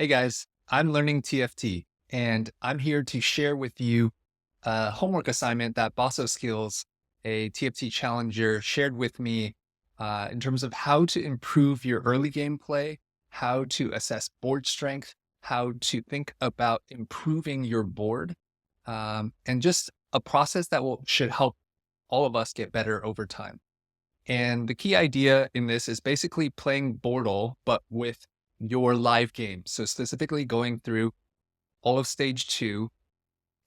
Hey guys, I'm learning TFT and I'm here to share with you a homework assignment that Bossoskills, a TFT challenger, shared with me in terms of how to improve your early game play, how to assess board strength, how to think about improving your board, and just a process that should help all of us get better over time. And the key idea in this is basically playing Boardle, but with your live game. So specifically going through all of stage two,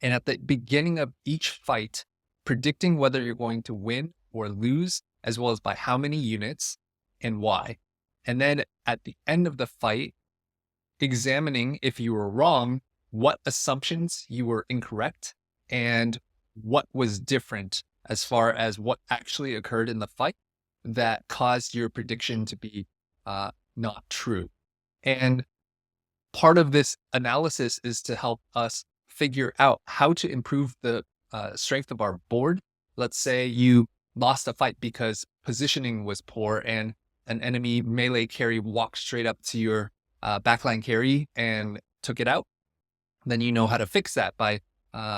and at the beginning of each fight, predicting whether you're going to win or lose, as well as by how many units and why. And then at the end of the fight, examining if you were wrong, what assumptions you were incorrect, and what was different as far as what actually occurred in the fight that caused your prediction to be not true. And part of this analysis is to help us figure out how to improve the strength of our board. Let's say you lost a fight because positioning was poor and an enemy melee carry walked straight up to your backline carry and took it out. Then you know how to fix that by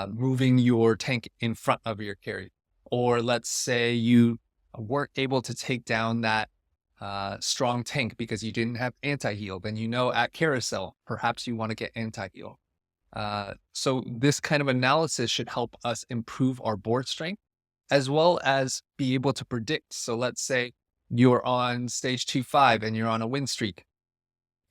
moving your tank in front of your carry. Or let's say you weren't able to take down that strong tank because you didn't have anti-heal, then you know at carousel, perhaps you want to get anti-heal. So this kind of analysis should help us improve our board strength as well as be able to predict. So let's say you're on stage 2-5 and you're on a win streak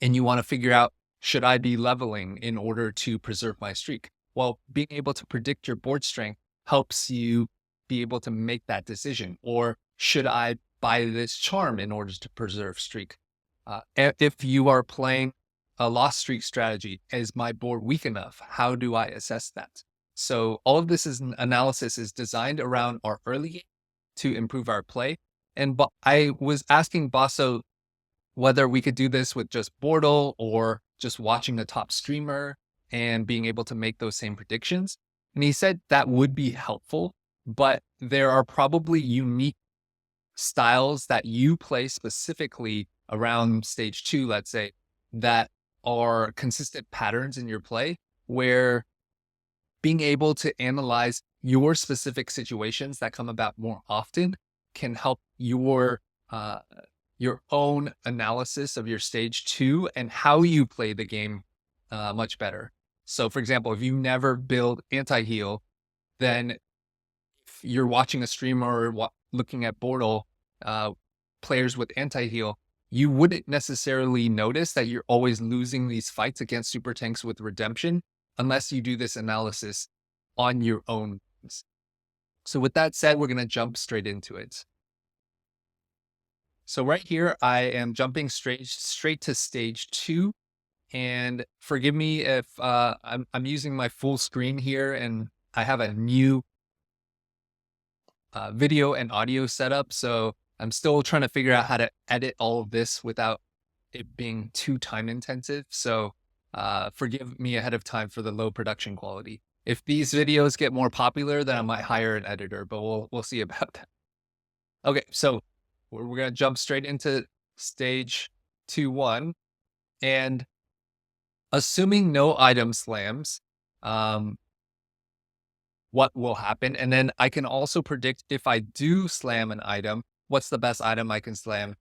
and you want to figure out, should I be leveling in order to preserve my streak? Well, being able to predict your board strength helps you be able to make that decision. Or should I buy this charm in order to preserve streak? If you are playing a lost streak strategy, is my board weak enough? How do I assess that? So all of this analysis is designed around our early game to improve our play. And I was asking Basso whether we could do this with just Boardle or just watching a top streamer and being able to make those same predictions. And he said that would be helpful, but there are probably unique styles that you play specifically around stage two, let's say, that are consistent patterns in your play where being able to analyze your specific situations that come about more often can help your own analysis of your stage two and how you play the game much better. So for example, if you never build anti-heal, then if you're watching a streamer or looking at Boardle players with anti-heal, you wouldn't necessarily notice that you're always losing these fights against super tanks with redemption unless you do this analysis on your own. So with that said, we're going to jump straight into it. So right here, I am jumping straight to stage two. And forgive me if I'm using my full screen here and I have a new video and audio setup. So I'm still trying to figure out how to edit all of this without it being too time intensive. So forgive me ahead of time for the low production quality. If these videos get more popular, then I might hire an editor, but we'll see about that. Okay, so we're going to jump straight into stage 2-1. And assuming no item slams, what will happen? And then I can also predict if I do slam an item, what's the best item I can slam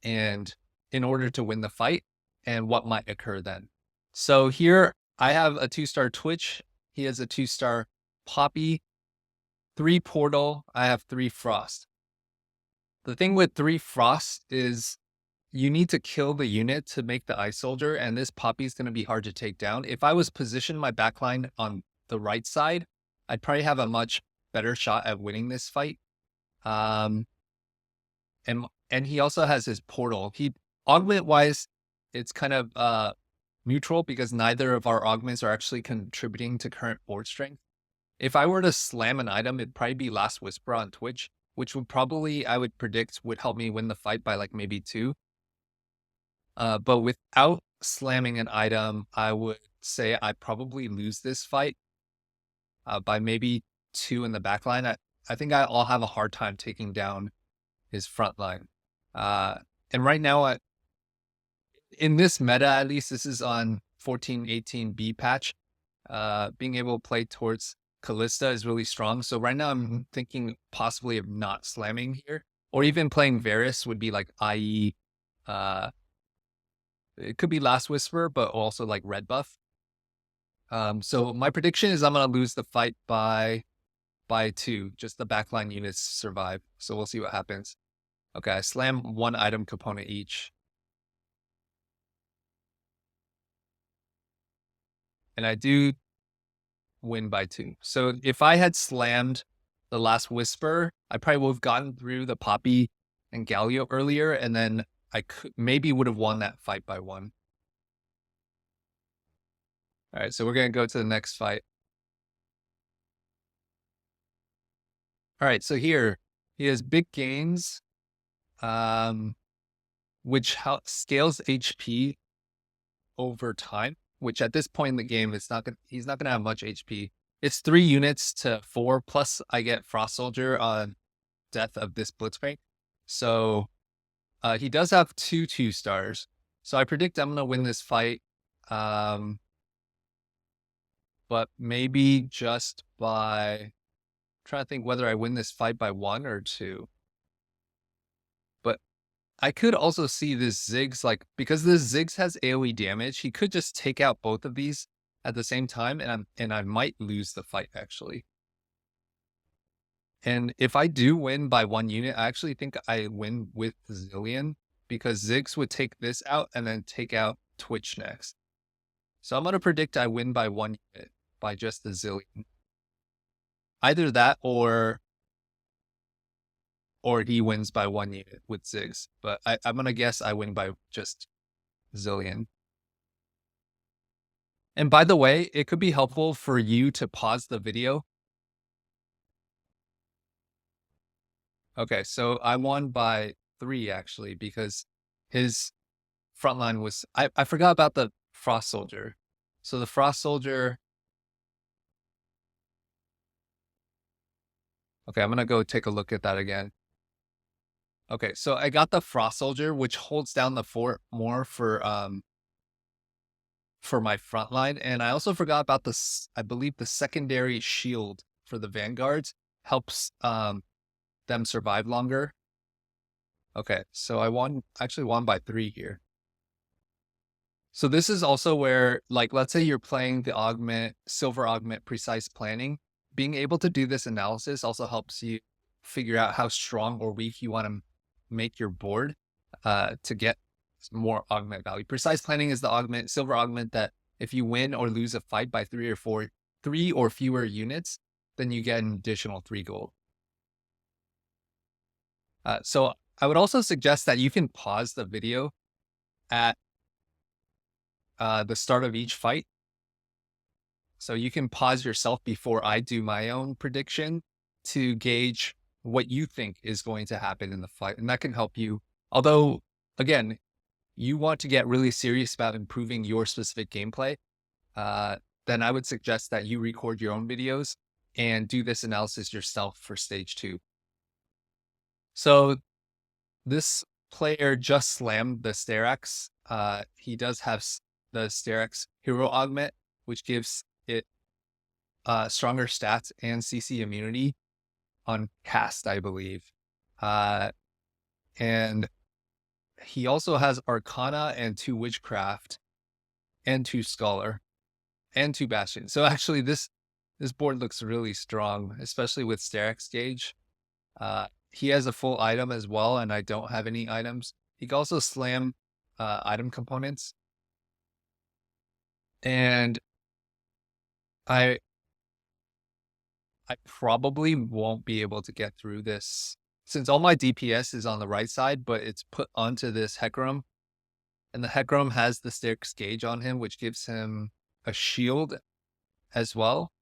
and in order to win the fight and what might occur then. So here I have a 2-star Twitch. He has a 2-star Poppy, 3 Portal. I have 3 Frost. The thing with 3 Frost is you need to kill the unit to make the Ice Soldier, and this Poppy is going to be hard to take down. If I was positioned my backline on the right side, I'd probably have a much better shot at winning this fight. And he also has his Portal. Augment wise, it's kind of neutral because neither of our augments are actually contributing to current board strength. If I were to slam an item, it'd probably be Last Whisper on Twitch, which would probably, I would predict, would help me win the fight by like maybe 2. But without slamming an item, I would say I probably lose this fight by maybe 2 in the backline. I think I'll have a hard time taking down his front line. And right now, in this meta, at least this is on 1418B patch, being able to play towards Callista is really strong. So right now I'm thinking possibly of not slamming here, or even playing Varus would be like IE, it could be Last Whisper, but also like red buff. So my prediction is I'm gonna lose the fight by 2. Just the backline units survive. So we'll see what happens. Okay, I slam 1 item component each. And I do win by 2. So if I had slammed the Last Whisper, I probably would have gotten through the Poppy and Galio earlier, and then I maybe would have won that fight by 1. All right, so we're going to go to the next fight. All right, so here he has big gains, which scales HP over time, which at this point in the game, he's not gonna have much HP. It's 3 units to 4, plus I get Frost Soldier on death of this Blitzcrank. So he does have 2 2-stars. So I predict I'm gonna win this fight. But maybe just by, I'm trying to think whether I win this fight by 1 or 2. But I could also see this Ziggs, like, because this Ziggs has AoE damage, he could just take out both of these at the same time, and I might lose the fight, actually. And if I do win by 1 unit, I actually think I win with Zillion, because Ziggs would take this out and then take out Twitch next. So I'm going to predict I win by 1 unit by just the Zillion. Either that or he wins by 1 unit with Ziggs. But I'm going to guess I win by just Zillion. And by the way, it could be helpful for you to pause the video. Okay, so I won by 3 actually, because his frontline was, I forgot about the Frost Soldier. So the Frost Soldier, okay, I'm gonna go take a look at that again. Okay, so I got the Frost Soldier, which holds down the fort more for my frontline, and I also forgot about this. I believe the secondary shield for the Vanguards helps them survive longer. Okay, so I actually won by 3 here. So this is also where, like, let's say you're playing the Silver Augment Precise Planning. Being able to do this analysis also helps you figure out how strong or weak you want to make your board to get more augment value. Precise Planning is the Silver Augment that if you win or lose a fight by 3 or fewer units, then you get an additional 3 gold. So I would also suggest that you can pause the video at the start of each fight. So you can pause yourself before I do my own prediction to gauge what you think is going to happen in the fight. And that can help you. Although, again, you want to get really serious about improving your specific gameplay, then I would suggest that you record your own videos and do this analysis yourself for stage 2. So this player just slammed the Sterak's. He does have the Sterak's Hero Augment, which gives it stronger stats and CC immunity on cast, I believe. And he also has Arcana and 2 Witchcraft and 2 Scholar and 2 Bastion. So actually this board looks really strong, especially with Sterak's gauge. He has a full item as well, and I don't have any items. He can also slam item components. And I probably won't be able to get through this since all my DPS is on the right side, but it's put onto this Hecarim. And the Hecarim has the Sterak's gauge on him, which gives him a shield as well.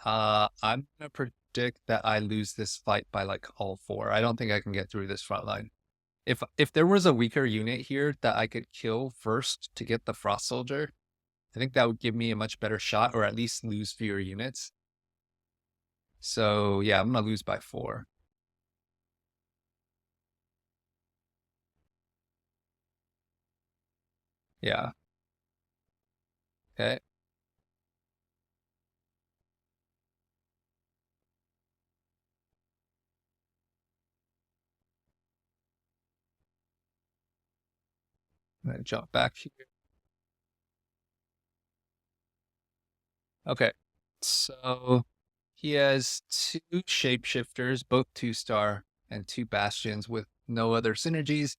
I'm going to predict that I lose this fight by like all 4. I don't think I can get through this front line. If there was a weaker unit here that I could kill first to get the Frost Soldier, I think that would give me a much better shot, or at least lose fewer units. So yeah, I'm going to lose by 4. Yeah. Okay. I'm gonna jump back here. Okay. So he has two shapeshifters, both 2-star, and two bastions with no other synergies.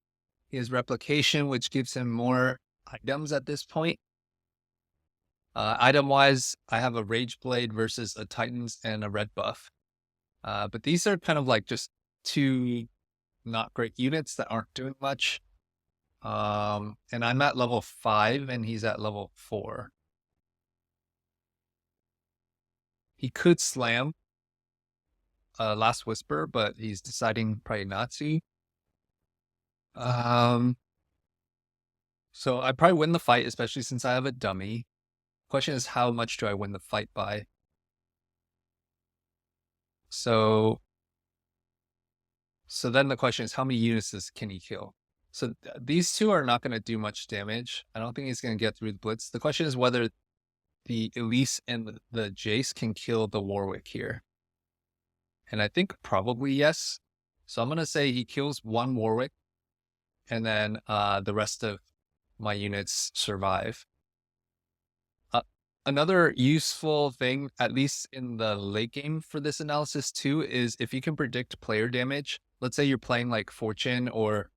He has replication, which gives him more items at this point. Item wise, I have a Rage Blade versus a Titans and a red buff. But these are kind of like just two not great units that aren't doing much. And I'm at level 5 and he's at level 4. He could slam Last Whisper, but he's deciding probably not to. Um, so I probably win the fight, especially since I have a dummy. Question is, how much do I win the fight by? So, so then the question is, how many units can he kill? So these two are not going to do much damage. I don't think he's going to get through the blitz. The question is whether the Elise and the Jace can kill the Warwick here. And I think probably yes. So I'm going to say he kills one Warwick and then the rest of my units survive. Uh, Another useful thing, at least in the late game for this analysis too, is if you can predict player damage. Let's say you're playing like Fortune or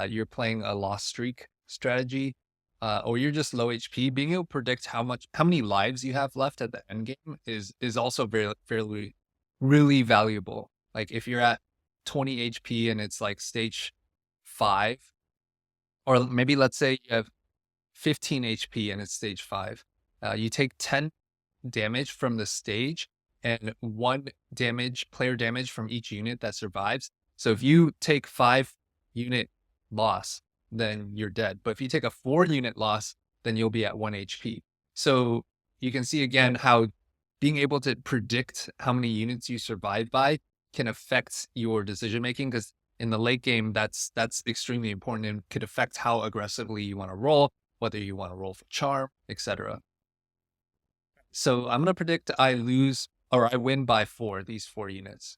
you're playing a Lost Streak strategy, or you're just low HP. Being able to predict how many lives you have left at the end game is also very fairly really valuable. Like if you're at 20 HP and it's like stage 5, or maybe let's say you have 15 HP and it's stage 5. You take 10 damage from the stage and 1 player damage from each unit that survives. So if you take 5 unit loss, then you're dead. But if you take a 4 unit loss, then you'll be at 1 HP. So you can see again how being able to predict how many units you survive by can affect your decision making, because in the late game, that's extremely important and could affect how aggressively you want to roll, whether you want to roll for charm, etc. So I'm going to predict I lose or I win by 4, these 4 units.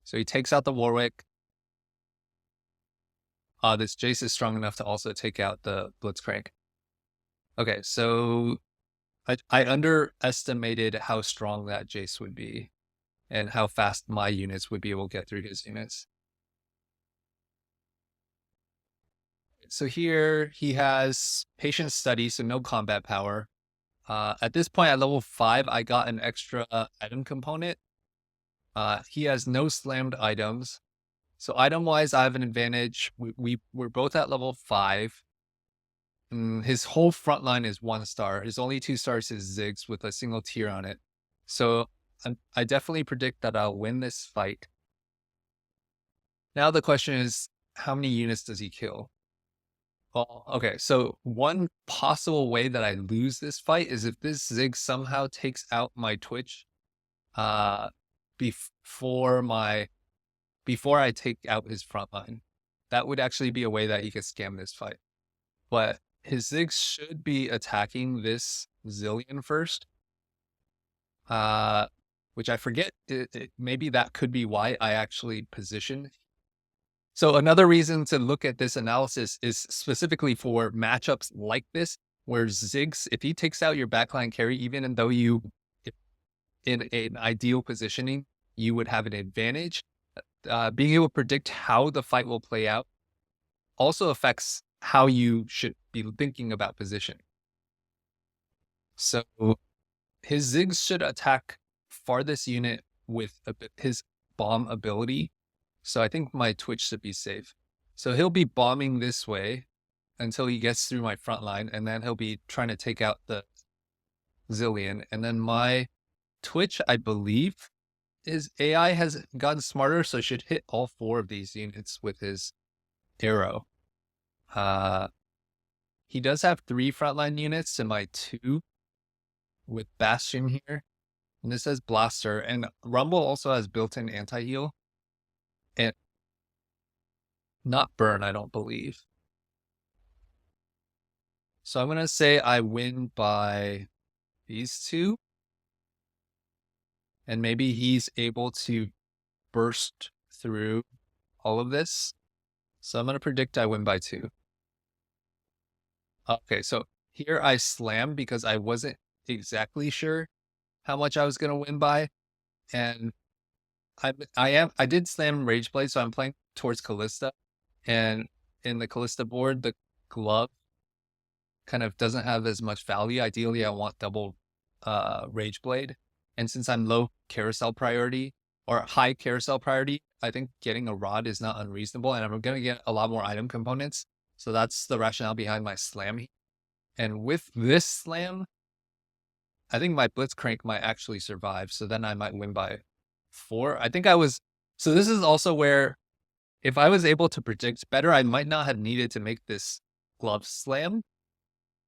So he takes out the Warwick. This Jace is strong enough to also take out the Blitzcrank. Okay, so I underestimated how strong that Jace would be and how fast my units would be able to get through his units. So here he has Patient Study, so no combat power. At this point, at level 5, I got an extra item component. He has no slammed items. So item-wise, I have an advantage. We're both at level 5. His whole front line is 1 star. His only 2 stars is Ziggs with a single tier on it. So I definitely predict that I'll win this fight. Now the question is, how many units does he kill? Well, okay, so one possible way that I lose this fight is if this Zig somehow takes out my Twitch uh before I take out his front line. That would actually be a way that he could scam this fight. But his Zig should be attacking this Zillion first. Which I forget, maybe that could be why I actually positioned. So another reason to look at this analysis is specifically for matchups like this, where Ziggs, if he takes out your backline carry, even though you, in an ideal positioning, you would have an advantage, being able to predict how the fight will play out also affects how you should be thinking about position. So his Ziggs should attack farthest unit with his bomb ability. So I think my Twitch should be safe. So he'll be bombing this way until he gets through my front line, and then he'll be trying to take out the Zillion. And then my Twitch, I believe, his AI has gotten smarter, so should hit all 4 of these units with his arrow. He does have 3 frontline units and my 2 with Bastion here. And this says Blaster, and Rumble also has built-in anti-heal. And not burn, I don't believe. So I'm gonna say I win by these two, and maybe he's able to burst through all of this. So I'm gonna predict I win by 2. Okay, so here I slam because I wasn't exactly sure how much I was gonna win by, and I did slam Rage Blade, so I'm playing towards Callista, and in the Callista board, the glove kind of doesn't have as much value. Ideally, I want double Rage Blade, and since I'm low carousel priority or high carousel priority, I think getting a rod is not unreasonable, and I'm gonna get a lot more item components. So that's the rationale behind my slam. And with this slam, I think my Blitzcrank might actually survive. So then I might win by 4. I think I was. So this is also where if I was able to predict better, I might not have needed to make this glove slam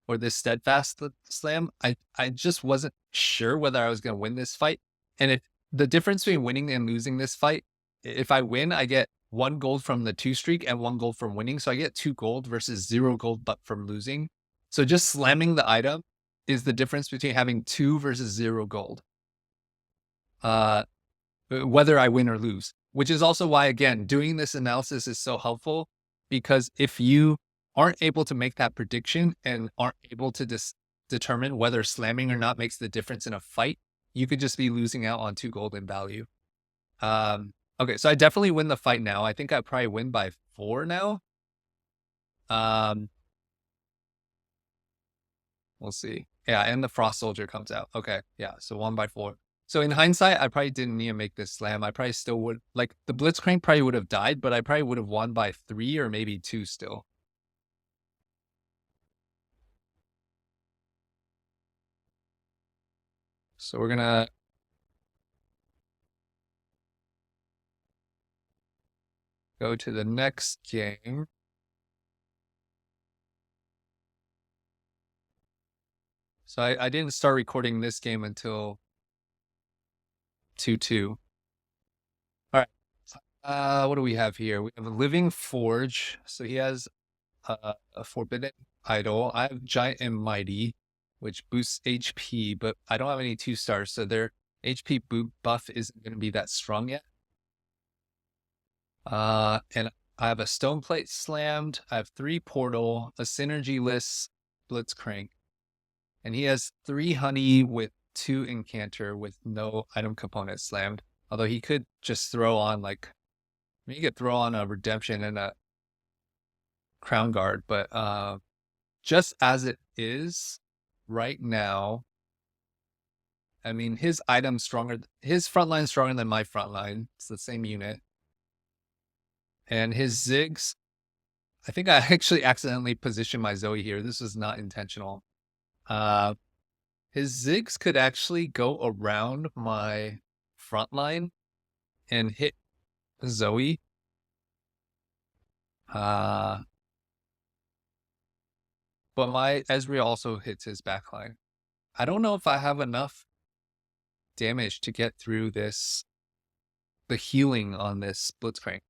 or this steadfast slam. I just wasn't sure whether I was going to win this fight. And if the difference between winning and losing this fight, if I win, I get 1 gold from the 2 streak and 1 gold from winning. So I get 2 gold versus 0 gold, but from losing. So just slamming the item is the difference between having 2 versus 0 gold. Whether I win or lose, which is also why, again, doing this analysis is so helpful, because if you aren't able to make that prediction and aren't able to determine whether slamming or not makes the difference in a fight, you could just be losing out on 2 gold in value. Okay, so I definitely win the fight now. I think I probably win by 4 now. We'll see. Yeah, and the Frost Soldier comes out. Okay, yeah, so 1 by 4. So in hindsight, I probably didn't need to make this slam. I probably still would, like, the Blitzcrank probably would have died, but I probably would have won by 3 or maybe 2 still. So we're gonna go to the next game. So I didn't start recording this game until 2-2. All right. What do we have here? We have a Living Forge. So he has a Forbidden Idol. I have Giant and Mighty, which boosts HP, but I don't have any 2 stars, so their HP buff isn't going to be that strong yet. And I have a Stone Plate slammed. I have 3 Portal, a Synergy-less Blitzcrank, and he has 3 Honey with 2 Incanter with no item component slammed. Although he could just throw on, like, I mean, he could throw on a Redemption and a Crown Guard, but just as it is right now, I mean, his item's stronger. His front line's stronger than my front line. It's the same unit. And his Ziggs, I think I actually accidentally positioned my Zoe here. This was not intentional. His Ziggs could actually go around my front line and hit Zoe. But my Ezreal also hits his backline. I don't know if I have enough damage to get through this, the healing on this Blitzcrank.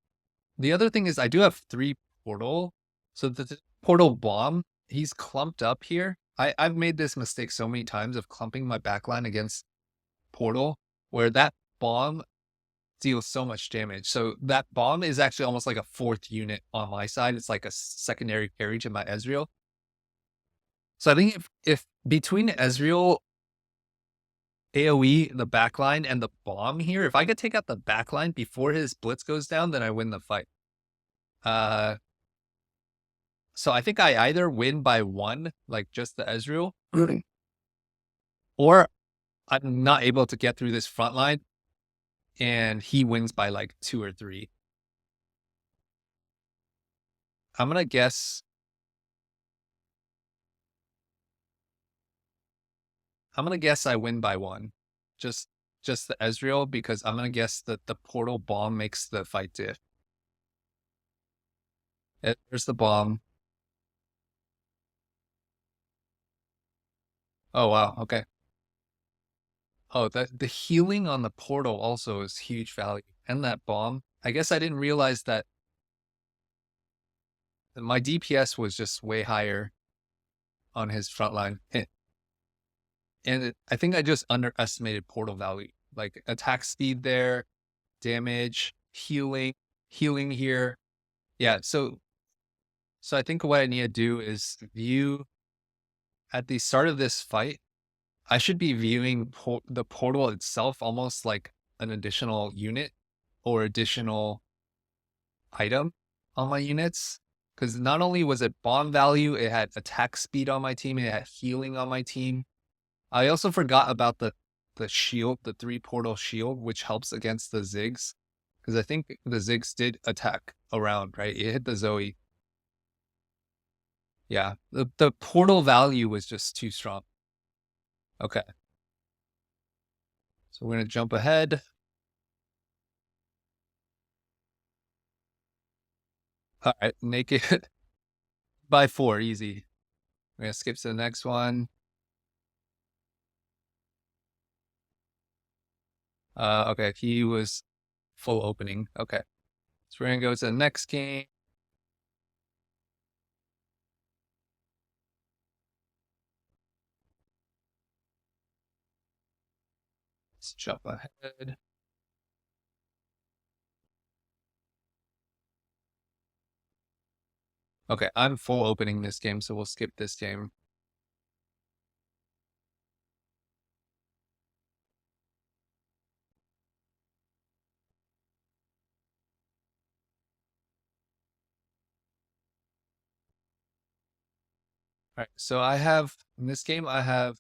The other thing is I do have 3 Portal. So the Portal Bomb, he's clumped up here. I've made this mistake so many times of clumping my backline against Portal, where that bomb deals so much damage. So that bomb is actually almost like a 4th unit on my side. It's like a secondary carry to my Ezreal. So I think if between Ezreal, AoE, the backline, and the bomb here, if I could take out the backline before his Blitz goes down, then I win the fight. So I think I either win by 1, like just the Ezreal, or I'm not able to get through this front line, and he wins by like 2 or 3. I'm gonna guess. I win by 1. Just the Ezreal, because I'm gonna guess that the Portal Bomb makes the fight diff. There's the bomb. Oh wow, okay. Oh, the healing on the Portal also is huge value. And that bomb. I guess I didn't realize that my DPS was just way higher on his front line. And I think I just underestimated portal value, like attack speed there, damage, healing here. Yeah. So I think what I need to do is view at the start of this fight, I should be viewing the portal itself almost like an additional unit or additional item on my units. Because not only was it bomb value, it had attack speed on my team, it had healing on my team. I also forgot about the shield, the 3 portal shield, which helps against the Ziggs. Because I think the Ziggs did attack around, right? It hit the Zoe. Yeah, the portal value was just too strong. Okay. So we're going to jump ahead. All right, naked by 4, easy. We're going to skip to the next one. Okay, he was full opening. Okay. So we're going to go to the next game. Let's jump ahead. Okay, I'm full opening this game, so we'll skip this game. All right, so in this game, I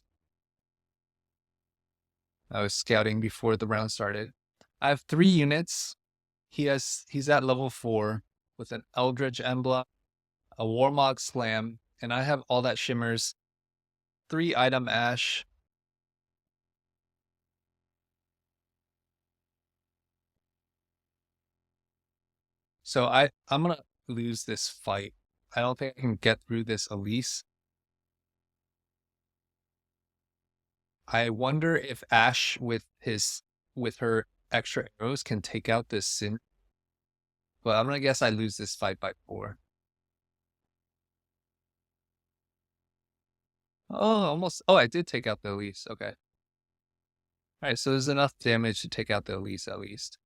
was scouting before the round started. I have 3 units. He's at level 4 with an Eldritch Emblem, a Warmog Slam, and I have all that shimmers, 3 item Ash. So I'm gonna lose this fight. I don't think I can get through this Elise. I wonder if Ash with her extra arrows can take out this Sin. But I'm gonna guess I lose this fight by 4. Oh, almost. Oh, I did take out the Elise. Okay. All right, so there's enough damage to take out the Elise at least.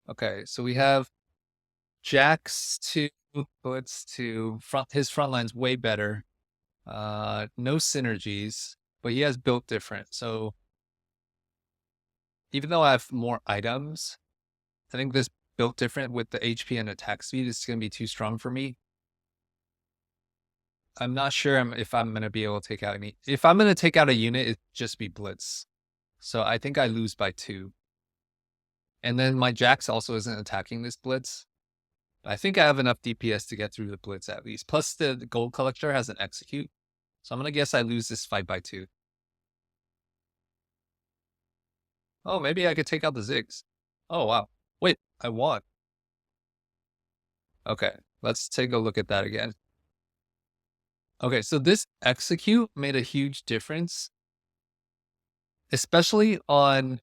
Okay, so we have Jax to Blitz to his front line's way better. No synergies, but he has built different. So even though I have more items, I think this built different with the HP and attack speed is going to be too strong for me. I'm not sure if I'm going to be able to take out any. If I'm going to take out a unit, it'd just be Blitz. So I think I lose by 2. And then my Jax also isn't attacking this Blitz. I think I have enough DPS to get through the Blitz at least. Plus the gold collector has an execute. So I'm going to guess I lose this fight by 2. Oh, maybe I could take out the Ziggs. Oh, wow. Wait, I won. Okay, let's take a look at that again. Okay, so this execute made a huge difference, especially on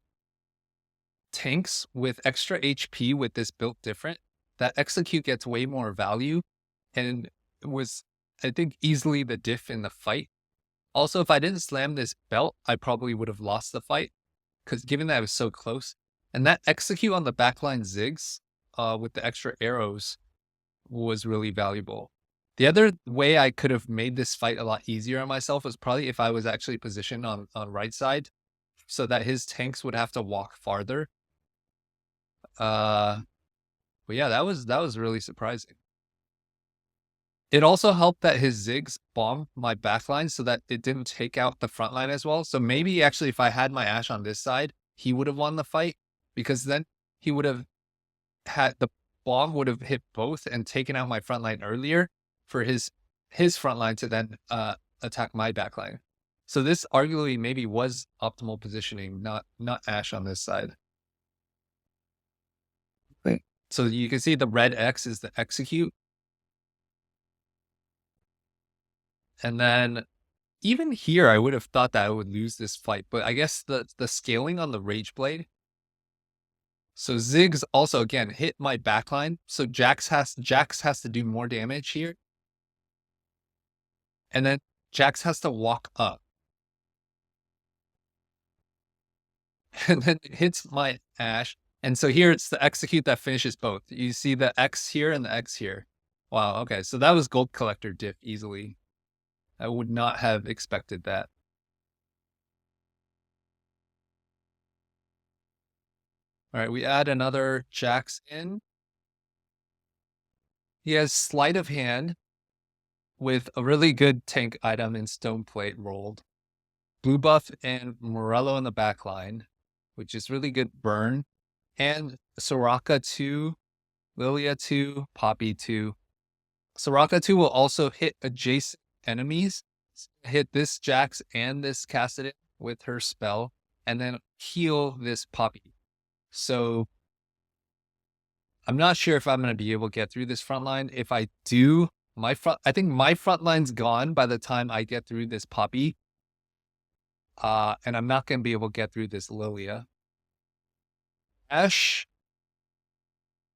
tanks with extra HP with this built different. That execute gets way more value and was, I think, easily the diff in the fight. Also, if I didn't slam this belt, I probably would have lost the fight because given that I was so close. And that execute on the backline Ziggs with the extra arrows was really valuable. The other way I could have made this fight a lot easier on myself was probably if I was actually positioned on right side so that his tanks would have to walk farther. But yeah, that was really surprising. It also helped that his Ziggs bombed my backline so that it didn't take out the front line as well. So maybe actually if I had my Ashe on this side, he would have won the fight because then he would have had the bomb would have hit both and taken out my front line earlier for his front line to then attack my backline. So this arguably maybe was optimal positioning, not Ashe on this side. So you can see the red X is the execute. And then even here, I would have thought that I would lose this fight, but I guess the scaling on the Rage Blade. So Ziggs also again hit my backline. So Jax has to do more damage here. And then Jax has to walk up. And then it hits my Ashe. And so here it's the execute that finishes both. You see the X here and the X here. Wow, okay. So that was Gold Collector diff easily. I would not have expected that. All right, we add another Jax in. He has Sleight of Hand with a really good tank item in Stone Plate rolled. Blue buff and Morello in the back line, which is really good burn. And Soraka 2, Lilia 2, Poppy 2. Soraka 2 will also hit adjacent enemies, hit this Jax and this Cassidon with her spell, and then heal this Poppy. So I'm not sure if I'm going to be able to get through this front line. If I do, I think my front line's gone by the time I get through this Poppy. And I'm not going to be able to get through this Lilia. Ashe,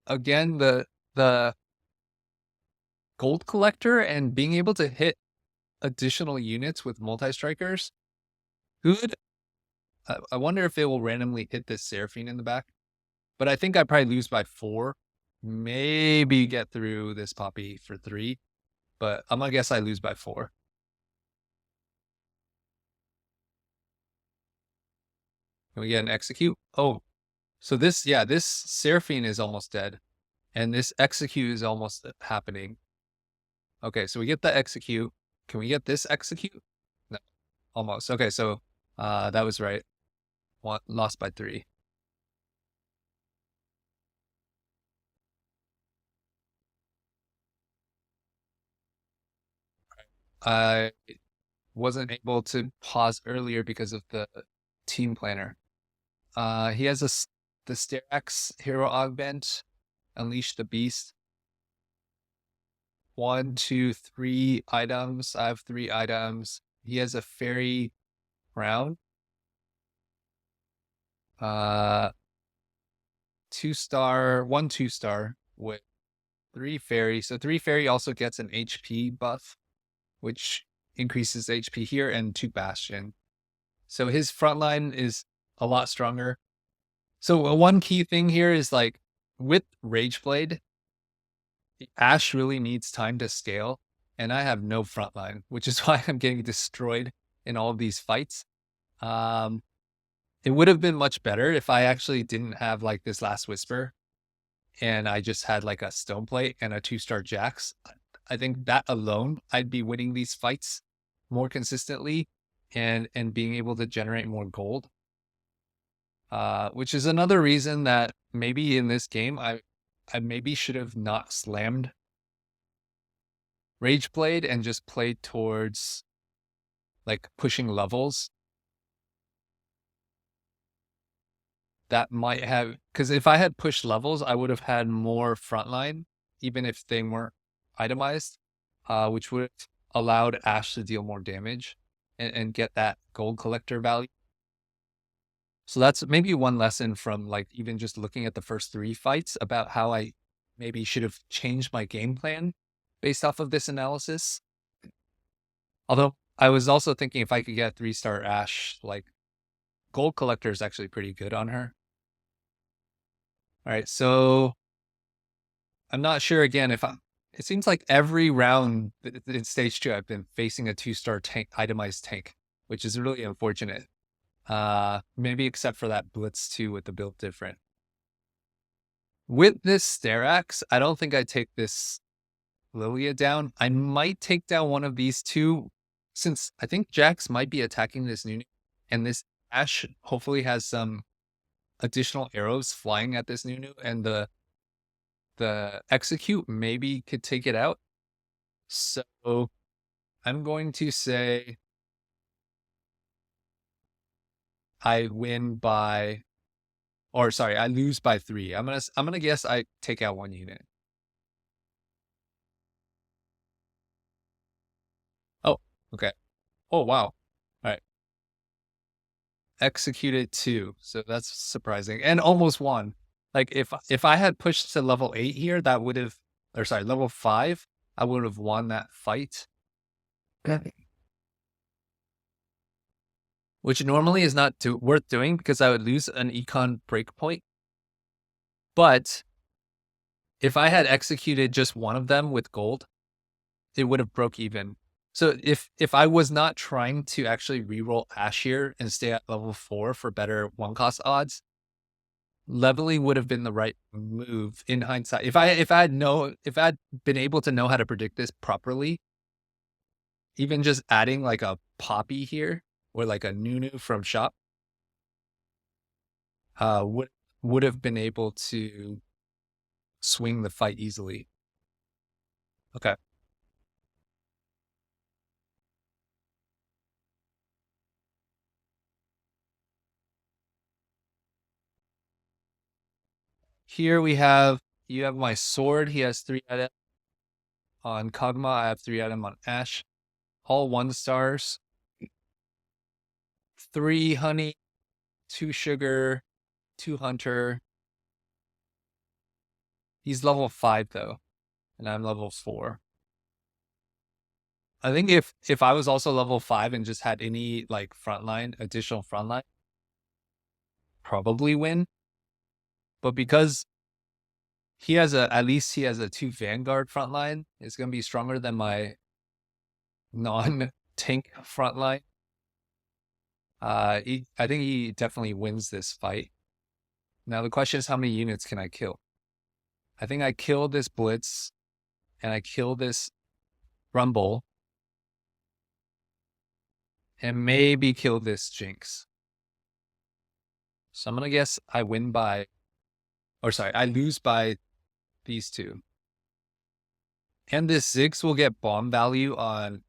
again, the Gold Collector and being able to hit additional units with multi-strikers, good. I wonder if they will randomly hit this Seraphine in the back. But I think I probably lose by 4. Maybe get through this Poppy for 3. But I'm going to guess I lose by 4. Can we get an execute? Oh, so this Seraphine is almost dead. And this execute is almost happening. Okay, so we get the execute. Can we get this execute? No, almost. Okay, so that was right. Lost by 3. I wasn't able to pause earlier because of the team planner. He has the Sterax Hero Augment, Unleash the Beast. 1, 2, 3 items. I have 3 items. He has a Fairy Crown. 2-star, 1 2-star with 3 Fairy. So 3 Fairy also gets an HP buff, which increases HP here, and 2 Bastion. So his front line is a lot stronger. So one key thing here is like with Rageblade, Ashe really needs time to scale, and I have no frontline, which is why I'm getting destroyed in all of these fights. It would have been much better if I actually didn't have like this Last Whisper and I just had like a Stone Plate and a 2-star Jax. I think that alone, I'd be winning these fights more consistently and being able to generate more gold. Which is another reason that maybe in this game, I maybe should have not slammed Rageblade and just played towards like pushing levels. That might have, because if I had pushed levels, I would have had more frontline, even if they weren't itemized, which would have allowed Ashe to deal more damage and get that gold collector value. So that's maybe one lesson from like even just looking at the first 3 fights about how I maybe should have changed my game plan based off of this analysis. Although I was also thinking if I could get 3-star Ashe, like gold collector is actually pretty good on her. All right, so I'm not sure again if it seems like every round in stage 2 I've been facing a 2-star tank, itemized tank, which is really unfortunate. Maybe except for that Blitz 2 with the build different. With this Sterax, I don't think I take this Lilia down. I might take down one of these 2, since I think Jax might be attacking this Nunu, and this Ashe hopefully has some additional arrows flying at this Nunu, and the execute maybe could take it out. So I'm going to say I win by, or sorry, I lose by 3. I'm gonna guess I take out 1 unit. Oh, okay. Oh, wow. All right. Executed 2. So that's surprising. And almost won. Like if I had pushed to level 8 here, that would have, or sorry, level 5, I would have won that fight. Okay. Which normally is not worth doing because I would lose an econ breakpoint. But if I had executed just one of them with gold, it would have broke even. So if I was not trying to actually reroll Ash here and stay at level 4 for better one cost odds, leveling would have been the right move in hindsight. If I had been able to know how to predict this properly, even just adding like a Poppy here or like a Nunu from shop, would have been able to swing the fight easily. Okay. Here you have my sword. He has 3 item on Kog'Maw. I have 3 item on Ash. All 1 stars. 3 honey, 2 sugar, 2 hunter. He's level 5 though, and I'm level 4. I think if I was also level 5 and just had any like additional frontline, probably win. But because at least he has a 2 Vanguard frontline, it's gonna be stronger than my non-tank frontline. I think he definitely wins this fight. Now the question is, how many units can I kill? I think I kill this Blitz and I kill this Rumble and maybe kill this Jinx. So I'm gonna guess I win by, or sorry, I lose by these 2. And this Ziggs will get bomb value on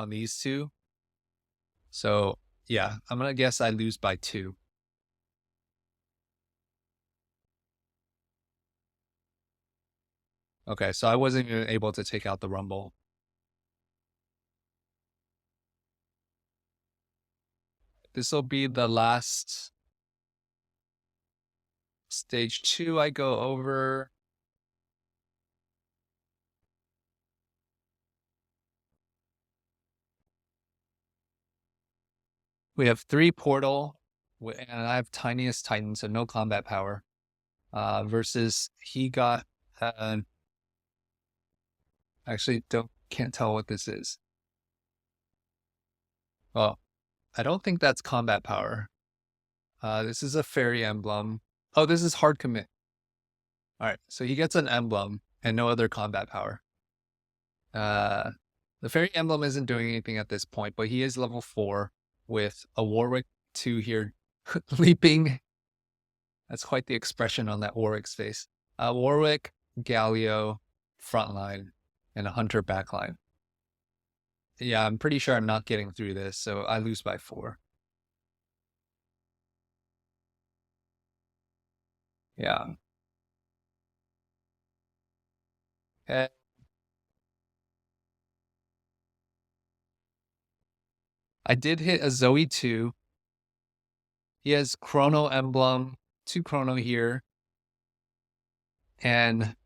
these 2. So yeah, I'm gonna guess I lose by 2. Okay, so I wasn't even able to take out the Rumble. This will be the last stage 2 I go over. We have 3 portal, and I have tiniest Titan, so no combat power. Versus he got, actually can't tell what this is. Well, I don't think that's combat power. This is a fairy emblem. Oh, this is hard commit. All right, so he gets an emblem and no other combat power. The fairy emblem isn't doing anything at this point, but he is level 4 with a Warwick 2 here leaping. That's quite the expression on that Warwick's face. Warwick, Galio, frontline, and a Hunter backline. Yeah, I'm pretty sure I'm not getting through this, so I lose by 4. Yeah. Okay. I did hit a Zoe 2. He has Chrono Emblem, 2 Chrono here. And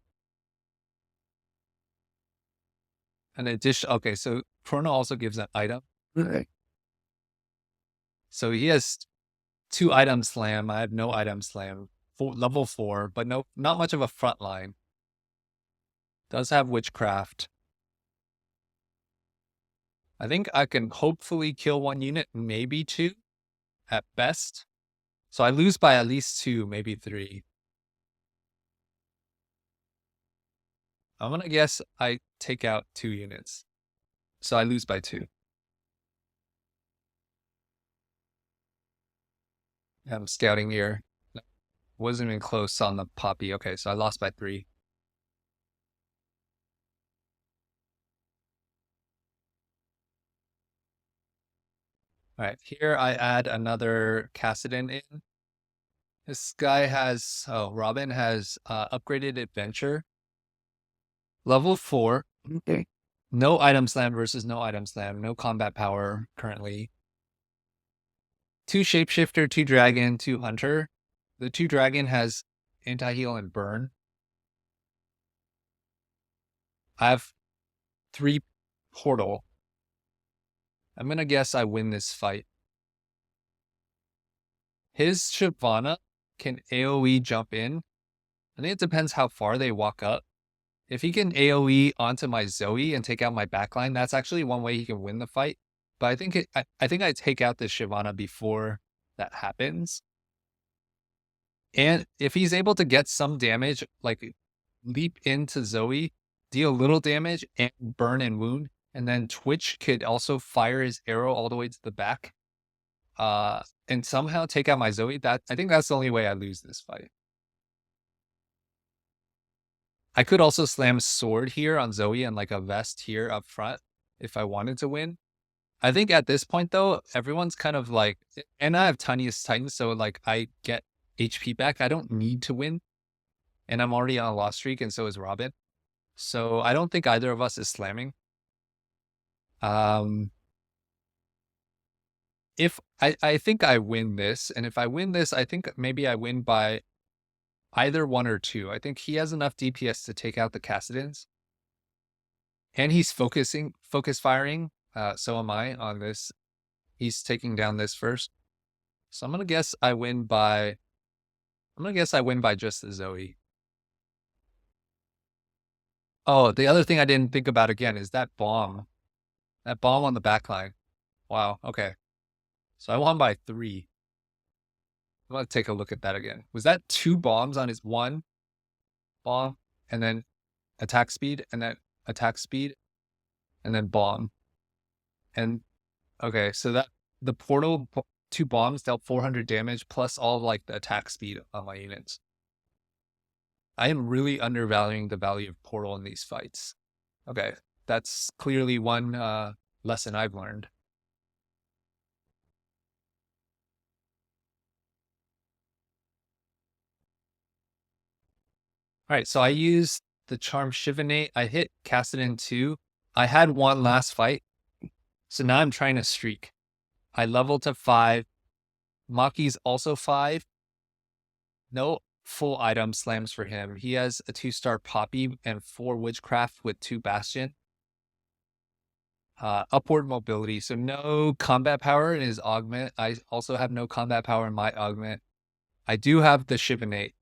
an addition. Okay, so Chrono also gives an item. Okay. So he has 2 item slam. I have no item slam. Level 4, but not much of a front line. Does have witchcraft. I think I can hopefully kill 1 unit, maybe 2 at best. So I lose by at least 2, maybe 3. I'm gonna guess I take out 2 units. So I lose by 2. I'm scouting here. Wasn't even close on the Poppy. Okay, so I lost by 3. All right, here I add another Cassidon in. This guy has, Robin has upgraded Adventure. Level 4. Okay. No item slam versus no item slam. No combat power currently. 2 shapeshifter, 2 dragon, 2 hunter. The 2 dragon has anti-heal and burn. I have 3 portal. I'm gonna guess I win this fight. His Shyvana can AoE jump in. I think it depends how far they walk up. If he can AoE onto my Zoe and take out my backline, that's actually one way he can win the fight. But I think I take out this Shyvana before that happens. And if he's able to get some damage, like leap into Zoe, deal little damage and burn and wound, and then Twitch could also fire his arrow all the way to the back, and somehow take out my Zoe, I think that's the only way I lose this fight. I could also slam sword here on Zoe and like a vest here up front if I wanted to win. I think at this point though, everyone's kind of like, and I have tiniest Titan, so like I get HP back. I don't need to win. And I'm already on a loss streak, and so is Robin. So I don't think either of us is slamming. If I think I win this, and if I win this, I think maybe I win by either 1 or 2. I think he has enough DPS to take out the Cassidans. And he's focus firing. So am I on this. He's taking down this first. So I'm gonna guess I win by just the Zoe. Oh, the other thing I didn't think about again is that bomb. That bomb on the backline. Wow, okay. So I won by 3. I'm gonna take a look at that again. Was that 2 bombs on his 1 bomb, and then attack speed, and then attack speed, and then bomb? And okay, so that the portal 2 bombs dealt 400 damage plus all of like the attack speed on my units. I am really undervaluing the value of portal in these fights. Okay, that's clearly one lesson I've learned. All right, so I used the Charm Shivanate. I hit Cassidon 2. I had 1 last fight, so now I'm trying to streak. I leveled to 5. Maki's also 5. No full item slams for him. He has a 2-star Poppy and 4 Witchcraft with 2 Bastion. Upward mobility, so no combat power in his augment. I also have no combat power in my augment. I do have the Shivanate.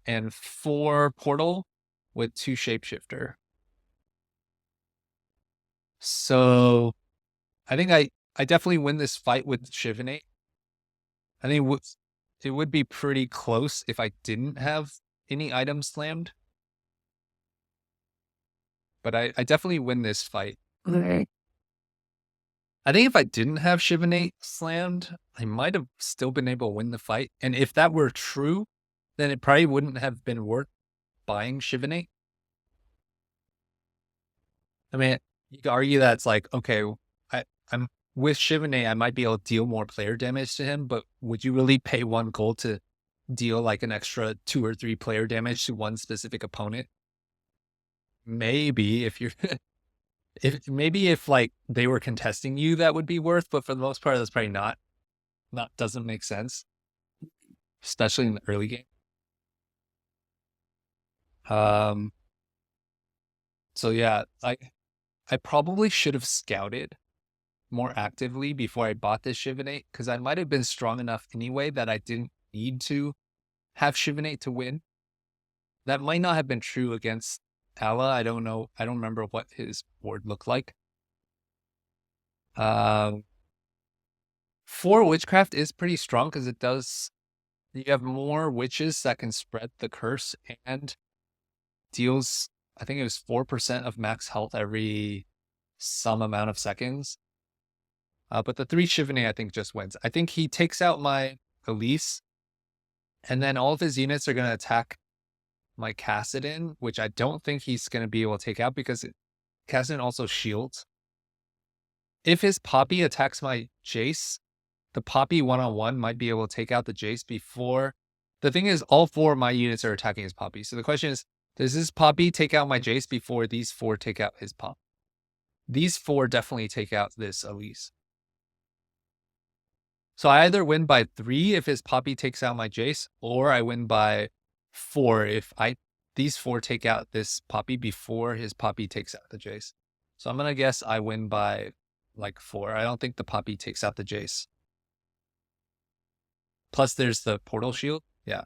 And 4 portal with 2 shapeshifter. So I think I definitely win this fight with Shivanate. I think it would be pretty close if I didn't have any items slammed. But I definitely win this fight. I think if I didn't have Shivanate slammed, I might have still been able to win the fight. And if that were true, then it probably wouldn't have been worth buying Shivanate. I mean, you could argue that it's like, okay, I'm with Shivanate, I might be able to deal more player damage to him, but would you really pay 1 gold to deal like an extra 2 or 3 player damage to one specific opponent? Maybe if you're if like they were contesting you, that would be worth, but for the most part, that's probably not doesn't make sense, especially in the early game. So yeah, I probably should have scouted more actively before I bought this Shivanate, because I might have been strong enough anyway that I didn't need to have Shivanate to win. That might not have been true against Ala. I don't know. I don't remember what his board looked like. 4 Witchcraft is pretty strong because it does. You have more witches that can spread the curse and deals, I think it was 4% of max health every some amount of seconds. But the 3 Shivanate, I think, just wins. I think he takes out my Elise, and then all of his units are going to attack my Cassidon, which I don't think he's going to be able to take out because Cassidon also shields. If his Poppy attacks my Jace, the Poppy 1-on-1 might be able to take out the Jace before. The thing is, all 4 of my units are attacking his Poppy. So the question is, does his Poppy take out my Jace before these 4 take out his Pop? these 4 definitely take out this Elise. So I either win by 3 if his Poppy takes out my Jace, or I win by 4 if these 4 take out this Poppy before his Poppy takes out the Jace. So I'm gonna guess I win by like 4. I don't think the Poppy takes out the Jace. Plus there's the Portal Shield. Yeah.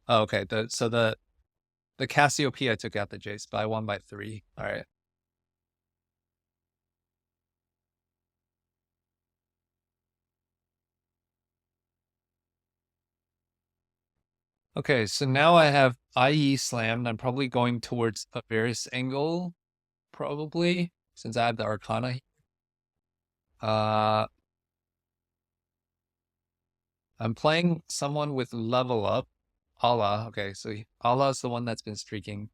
Oh, okay. So the Cassiopeia took out the Jace, but I won by 3. All right. Okay, so now I have IE slammed. I'm probably going towards a Varus angle, probably, since I have the Arcana. I'm playing someone with level up. Allah. Okay, so Allah is the one that's been streaking.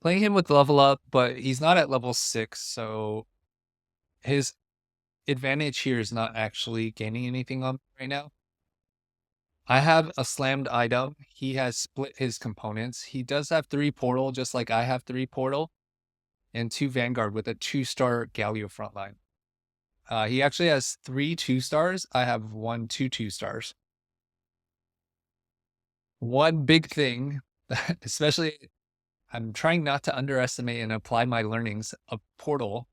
Playing him with level up, but he's not at level 6, so his advantage here is not actually gaining anything on me right now. I have a slammed item. He has split his components. He does have 3 portal, just like I have 3 portal, and 2 Vanguard with a 2-star Galio frontline. He actually has 3 2-stars. I have 1 2-2-stars. One big thing, especially, I'm trying not to underestimate and apply my learnings of portal.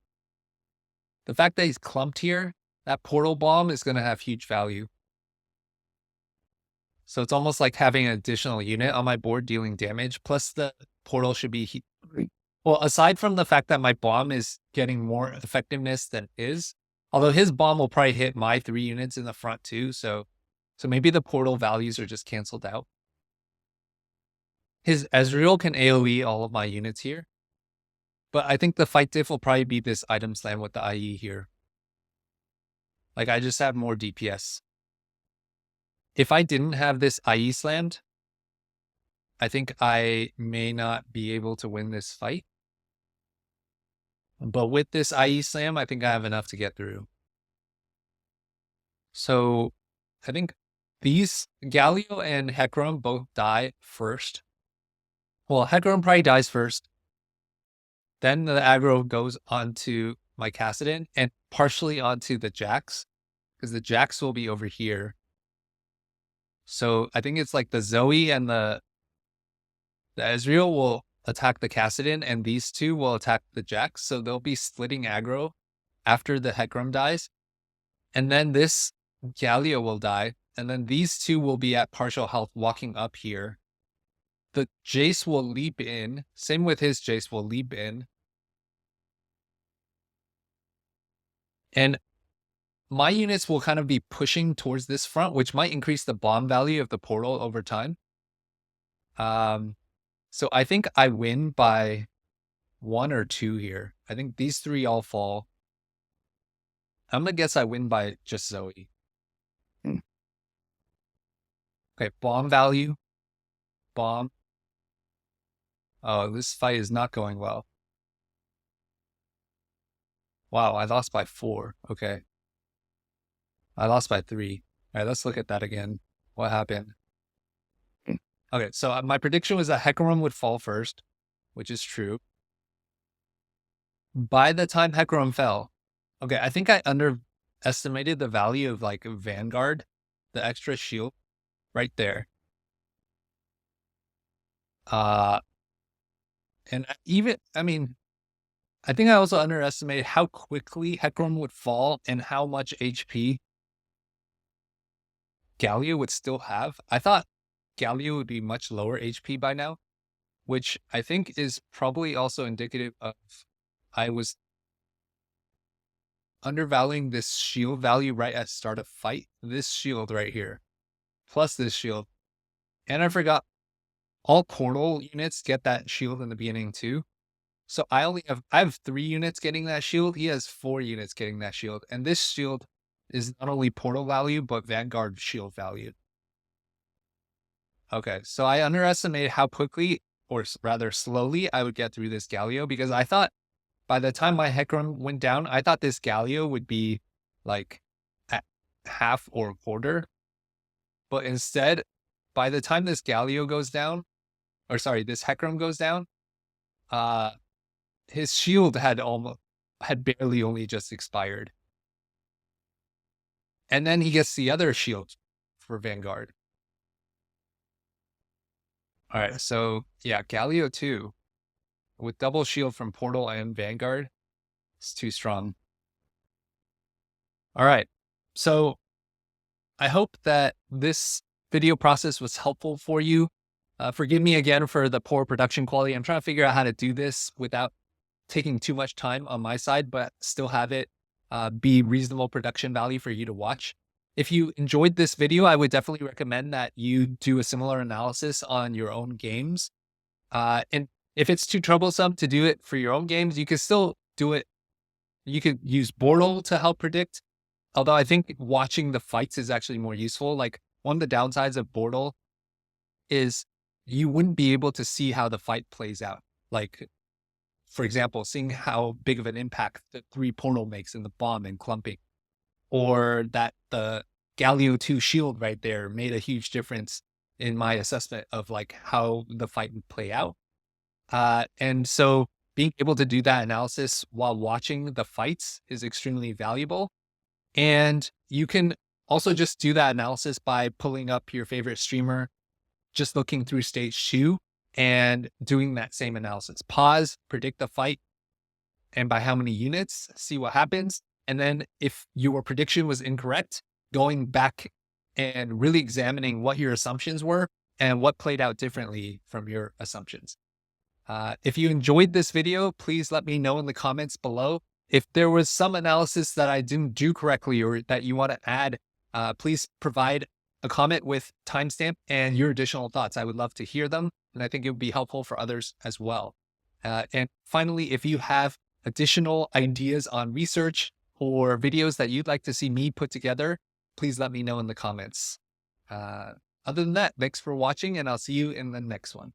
The fact that he's clumped here, that portal bomb is going to have huge value. So it's almost like having an additional unit on my board dealing damage. Plus the portal should be, well, aside from the fact that my bomb is getting more effectiveness than his, although his bomb will probably hit my 3 units in the front too. So maybe the portal values are just canceled out. His Ezreal can AoE all of my units here. But I think the fight diff will probably be this item slam with the IE here. Like, I just have more DPS. If I didn't have this IE slammed, I think I may not be able to win this fight. But with this IE slam, I think I have enough to get through. So I think these Galio and Hecarim both die first. Well, Hecarim probably dies first. Then the aggro goes onto my Kassadin and partially onto the Jax, because the Jax will be over here. So I think it's like the Zoe and the Ezreal will attack the Kassadin, and these two will attack the Jax. So they'll be splitting aggro after the Hecarim dies. And then this Galio will die. And then these two will be at partial health walking up here. The Jace will leap in. Same with his Jace will leap in. And my units will kind of be pushing towards this front, which might increase the bomb value of the portal over time. So I think I win by 1 or 2 here. I think these 3 all fall. I'm gonna guess I win by just Zoe. Okay, bomb value. Bomb. Oh, this fight is not going well. Wow, I lost by 4. Okay. I lost by 3. All right, let's look at that again. What happened? Okay, so my prediction was that Hecarim would fall first, which is true. By the time Hecarim fell, okay, I think I underestimated the value of like Vanguard, the extra shield right there. And even, I mean, I think I also underestimated how quickly Hecarim would fall and how much HP Galio would still have. I thought Galio would be much lower HP by now, which I think is probably also indicative of I was undervaluing this shield value right at start of fight. This shield right here, plus this shield. And I forgot all portal units get that shield in the beginning too. So I have 3 units getting that shield. He has 4 units getting that shield. And this shield is not only portal value, but Vanguard shield value. Okay, so I underestimated how quickly, or rather slowly, I would get through this Galio, because I thought by the time my Hecarim went down, I thought this Galio would be like at half or a quarter. But instead, by the time this Galio goes down, or sorry, this Hecarim goes down, his shield had barely only just expired. And then he gets the other shield for Vanguard. All right, so yeah, Galio 2 with double shield from Portal and Vanguard is too strong. All right, so I hope that this video process was helpful for you. Forgive me again for the poor production quality. I'm trying to figure out how to do this without taking too much time on my side, but still have it be reasonable production value for you to watch. If you enjoyed this video, I would definitely recommend that you do a similar analysis on your own games. And if it's too troublesome to do it for your own games, you can still do it. You could use Bortle to help predict. Although I think watching the fights is actually more useful. Like one of the downsides of Bortle is you wouldn't be able to see how the fight plays out. Like, for example, seeing how big of an impact the 3 Portal makes in the bomb and clumping, or that the Galio 2 shield right there made a huge difference in my assessment of like how the fight would play out. And so being able to do that analysis while watching the fights is extremely valuable. And you can also just do that analysis by pulling up your favorite streamer, just looking through stage 2 and doing that same analysis. Pause, predict the fight, and by how many units, see what happens. And then if your prediction was incorrect, going back and really examining what your assumptions were and what played out differently from your assumptions. If you enjoyed this video, please let me know in the comments below. If there was some analysis that I didn't do correctly or that you want to add, please provide a comment with timestamp and your additional thoughts. I would love to hear them, and I think it would be helpful for others as well. And finally, if you have additional ideas on research or videos that you'd like to see me put together, please let me know in the comments. Other than that, thanks for watching, and I'll see you in the next one.